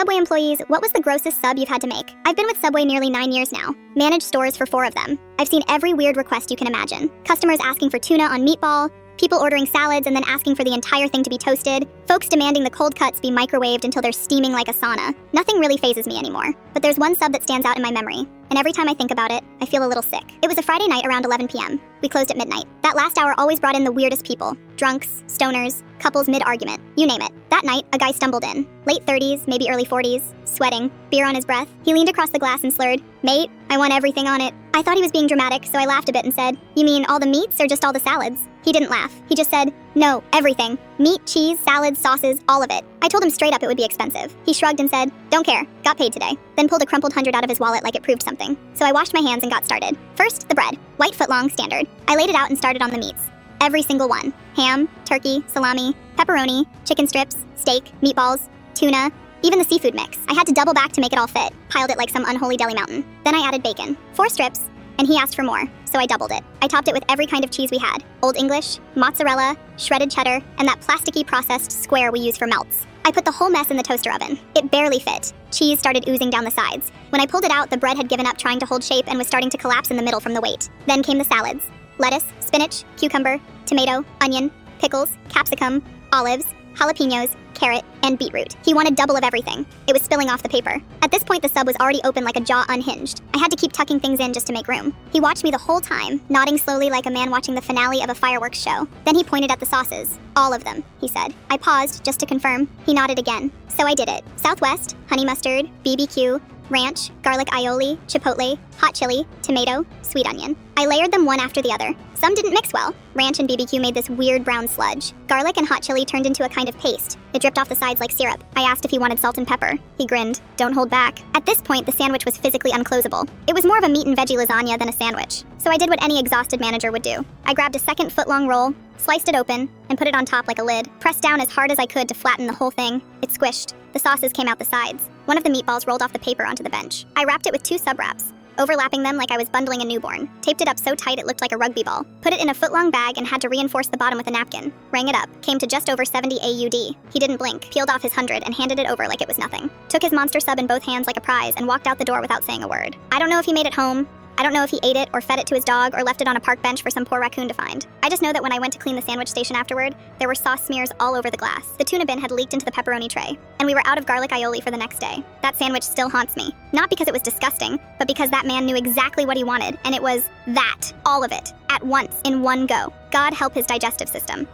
Subway employees, what was the grossest sub you've had to make? I've been with Subway nearly 9 years now. Managed stores for 4 of them. I've seen every weird request you can imagine. Customers asking for tuna on meatball, people ordering salads and then asking for the entire thing to be toasted, folks demanding the cold cuts be microwaved until they're steaming like a sauna. Nothing really phases me anymore. But there's one sub that stands out in my memory, and every time I think about it, I feel a little sick. It was a Friday night around 11 p.m. We closed at midnight. That last hour always brought in the weirdest people. Drunks, stoners, couples mid-argument, you name it. That night, a guy stumbled in. Late 30s, maybe early 40s, sweating, beer on his breath. He leaned across the glass and slurred, "Mate, I want everything on it." I thought he was being dramatic, so I laughed a bit and said, "You mean all the meats or just all the salads?" He didn't laugh. He just said, "No, everything. Meat, cheese, salads, sauces, all of it." I told him straight up it would be expensive. He shrugged and said, "Don't care. Got paid today." Then pulled a crumpled 100 out of his wallet like it proved something. So I washed my hands and got started. First, the bread. White footlong, standard. I laid it out and started on the meats. Every single one. Ham, turkey, salami, pepperoni, chicken strips, steak, meatballs, tuna, even the seafood mix. I had to double back to make it all fit. Piled it like some unholy deli mountain. Then I added bacon. 4 strips, and he asked for more, so I doubled it. I topped it with every kind of cheese we had. Old English, mozzarella, shredded cheddar, and that plasticky processed square we use for melts. I put the whole mess in the toaster oven. It barely fit. Cheese started oozing down the sides. When I pulled it out, the bread had given up trying to hold shape and was starting to collapse in the middle from the weight. Then came the salads. Lettuce, spinach, cucumber, tomato, onion, pickles, capsicum, olives, jalapenos, carrot, and beetroot. He wanted double of everything. It was spilling off the paper. At this point, the sub was already open like a jaw unhinged. I had to keep tucking things in just to make room. He watched me the whole time, nodding slowly like a man watching the finale of a fireworks show. Then he pointed at the sauces. "All of them," he said. I paused just to confirm. He nodded again. So I did it. Southwest, honey mustard, BBQ, ranch, garlic aioli, chipotle, hot chili, tomato, sweet onion. I layered them one after the other. Some didn't mix well. Ranch and BBQ made this weird brown sludge. Garlic and hot chili turned into a kind of paste. It dripped off the sides like syrup. I asked if he wanted salt and pepper. He grinned. "Don't hold back." At this point, the sandwich was physically unclosable. It was more of a meat and veggie lasagna than a sandwich. So I did what any exhausted manager would do. I grabbed a second foot-long roll, sliced it open, and put it on top like a lid. Pressed down as hard as I could to flatten the whole thing. It squished. The sauces came out the sides. One of the meatballs rolled off the paper onto the bench. I wrapped it with 2 sub-wraps, overlapping them like I was bundling a newborn. Taped it up so tight it looked like a rugby ball. Put it in a foot-long bag and had to reinforce the bottom with a napkin. Rang it up. Came to just over 70 AUD. He didn't blink, peeled off his 100 and handed it over like it was nothing. Took his monster sub in both hands like a prize and walked out the door without saying a word. I don't know if he made it home. I don't know if he ate it or fed it to his dog or left it on a park bench for some poor raccoon to find. I just know that when I went to clean the sandwich station afterward, there were sauce smears all over the glass. The tuna bin had leaked into the pepperoni tray, and we were out of garlic aioli for the next day. That sandwich still haunts me. Not because it was disgusting, but because that man knew exactly what he wanted, and it was that, all of it, at once, in one go. God help his digestive system.